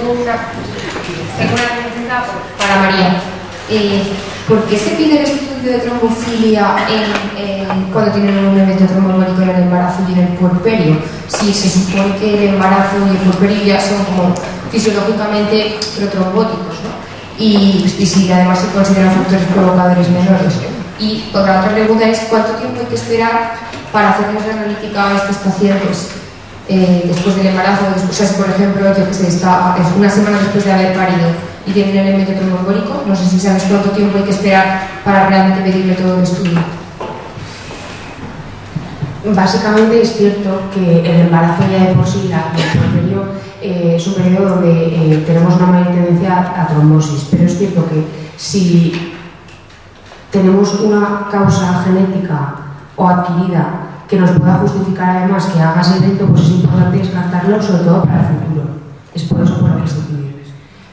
tengo una pregunta para María. ¿Por qué se pide el estudio de trombofilia cuando tienen un evento tromboembólico en el embarazo y en el puerperio? Si se supone que el embarazo y el puerperio ya son como fisiológicamente protrombóticos, ¿no? Y si además se consideran factores provocadores menores. Y otra pregunta es, ¿cuánto tiempo hay que esperar para hacernos la analítica a estos pacientes después del embarazo? O sea, si por ejemplo, yo que sé, es una semana después de haber parido y tienen el evento tromboembólico, no sé si sabes cuánto tiempo hay que esperar para realmente pedirle todo el estudio. Básicamente es cierto que el embarazo ya de por sí, el puerperio, es un periodo donde tenemos una mayor tendencia a trombosis, pero es cierto que si tenemos una causa genética o adquirida que nos pueda justificar además que hagas el evento, pues es importante descartarlo, sobre todo para el futuro. Es por eso por lo que se pide.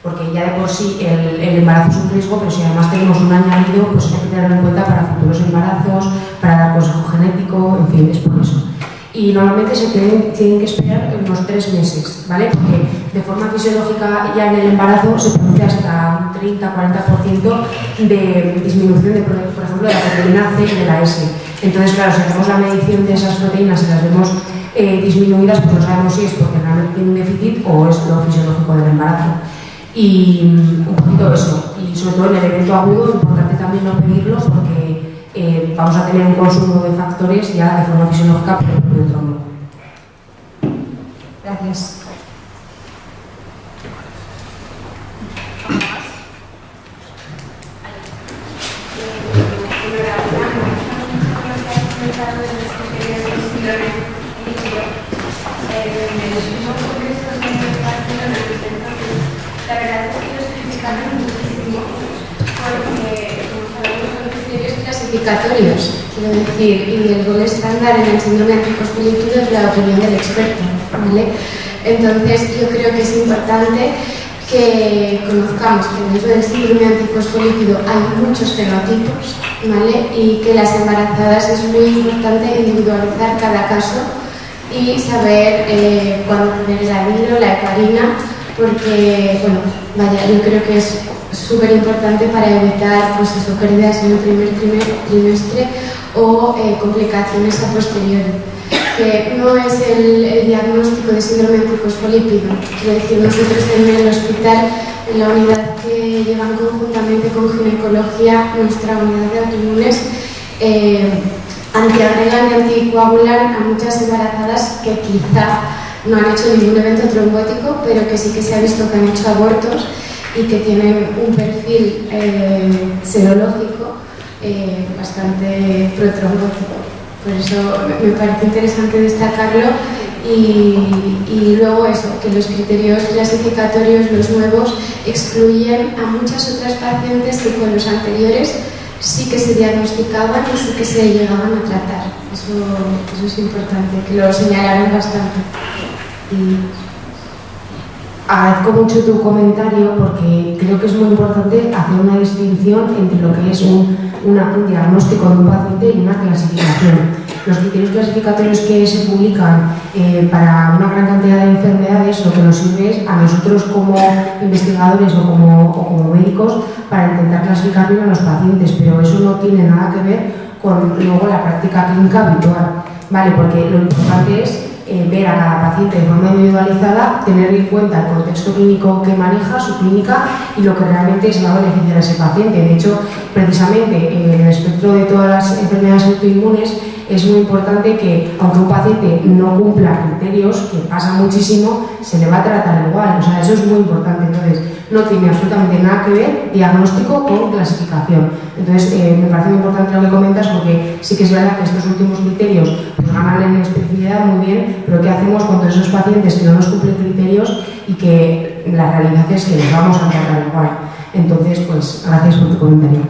Porque ya de por sí el embarazo es un riesgo, pero si además tenemos un añadido, pues hay que tenerlo en cuenta para futuros embarazos, para dar consejo genético, en fin, es por eso. Y normalmente se tienen que esperar unos 3 meses, ¿vale? Porque de forma fisiológica ya en el embarazo se produce hasta un 30-40% de disminución de, por ejemplo, de la proteína C y de la S. Entonces, claro, si hacemos la medición de esas proteínas y las vemos disminuidas, pues no sabemos si es porque realmente tiene un déficit o es lo fisiológico del embarazo. Y un poquito eso, y sobre todo en el evento agudo es importante también no pedirlo porque vamos a tener un consumo de factores ya de forma fisiológica por el propio trombo. Gracias. La verdad es que los criticaron muchísimo porque los criterios clasificatorios, quiero decir, y el gol estándar en el síndrome antifosfolípido es la opinión del experto, ¿vale? Entonces yo creo que es importante que conozcamos que dentro del síndrome antifosfolípido hay muchos fenotipos, ¿vale? Y que las embarazadas es muy importante individualizar cada caso y saber cuándo poner el adiro, la heparina, porque, bueno, vaya, yo creo que es súper importante para evitar, pues eso, pérdidas en el primer trimestre o complicaciones a posteriori. Que no es el diagnóstico de síndrome antifosfolípido. Quiero decir, nosotros en el hospital, en la unidad que llevan conjuntamente con ginecología, nuestra unidad de autoinmunes, antiagregan y anticoagulan a muchas embarazadas que quizá no han hecho ningún evento trombótico, pero que sí que se ha visto que han hecho abortos y que tienen un perfil serológico bastante protrombótico. Por eso me parece interesante destacarlo y luego eso, que los criterios clasificatorios, los nuevos, excluyen a muchas otras pacientes que con los anteriores sí que se diagnosticaban y sí que se llegaban a tratar. Eso es importante, que lo señalaron bastante. Agradezco mucho tu comentario porque creo que es muy importante hacer una distinción entre lo que es un diagnóstico de un paciente y una clasificación. Los criterios clasificatorios que se publican para una gran cantidad de enfermedades lo que nos sirve es a nosotros como investigadores o como médicos para intentar clasificar bien a los pacientes, pero eso no tiene nada que ver con luego la práctica clínica habitual, ¿vale? Porque lo importante es ver a cada paciente de forma individualizada, tener en cuenta el contexto clínico que maneja, su clínica y lo que realmente se va a beneficiar a ese paciente. De hecho, precisamente en el espectro de todas las enfermedades autoinmunes es muy importante que, aunque un paciente no cumpla criterios, que pasa muchísimo, se le va a tratar igual. O sea, eso es muy importante. Entonces, no tiene absolutamente nada que ver diagnóstico con clasificación. Entonces, me parece muy importante lo que comentas porque sí que es verdad que estos últimos criterios pues, ganan en especificidad muy bien, pero ¿qué hacemos con todos esos pacientes que no nos cumplen criterios y que la realidad es que les vamos a tratar igual? Entonces, pues, gracias por tu comentario.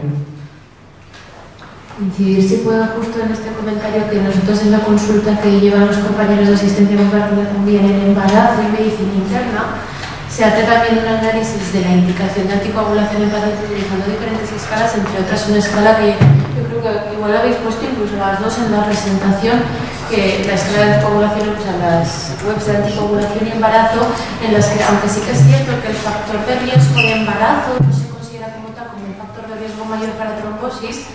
Incidir si puedo justo en este comentario que nosotros en la consulta que llevan los compañeros de asistencia compartida también en embarazo y medicina interna, se hace también un análisis de la indicación de anticoagulación en pacientes utilizando diferentes escalas, entre otras una escala que yo creo que igual habéis puesto incluso las dos en la presentación, que la escala de anticoagulación, o sea, las webs de anticoagulación y embarazo, en las que, aunque sí que es cierto que el factor de riesgo de embarazo no se considera como tal como un factor de riesgo mayor para trombosis,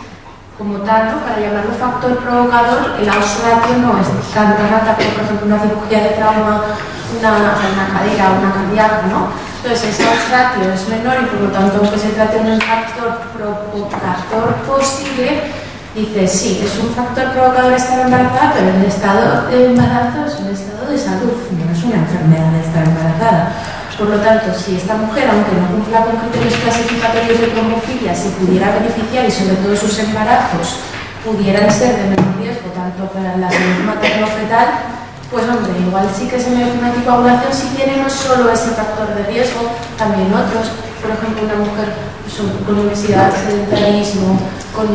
como tal, ¿no? Para llamarlo factor provocador, el odds ratio no es tan alta como, por ejemplo, una cirugía de trauma, una cadera o una cardíaca, ¿no? Entonces, ese odds ratio es menor y, por lo tanto, aunque se trate de un factor provocador posible, dice, sí, es un factor provocador estar embarazada, pero el estado de embarazo es un estado de salud, no es una enfermedad de estar embarazada. Por lo tanto, si esta mujer, aunque no cumpla con criterios clasificatorios de trombofilia, se pudiera beneficiar y sobre todo sus embarazos pudieran ser de menor riesgo, tanto para la salud materno-fetal, pues hombre, igual sí que se merece una anticoagulación si tiene no solo ese factor de riesgo, también otros. Por ejemplo, una mujer con obesidad, sedentarismo, con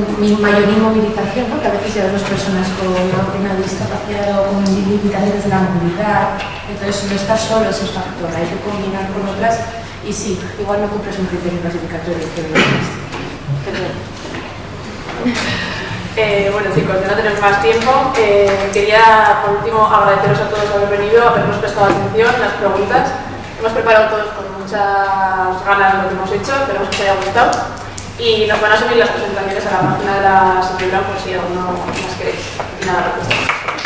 mayor inmovilización, ¿no? Que a veces ya vemos personas con una discapacidad o con limitaciones de la movilidad. Entonces, no está solo ese factor, hay que combinar con otras y sí, igual no cumples un criterio clasificatorio. Bueno chicos, ya no tenemos más tiempo. Quería por último agradeceros a todos haber venido, habernos prestado atención, las preguntas. Hemos preparado todos con muchas ganas lo que hemos hecho, esperamos que os haya gustado. Y nos van a subir las presentaciones a la página de la Señora por si alguno más queréis. Y nada, gracias.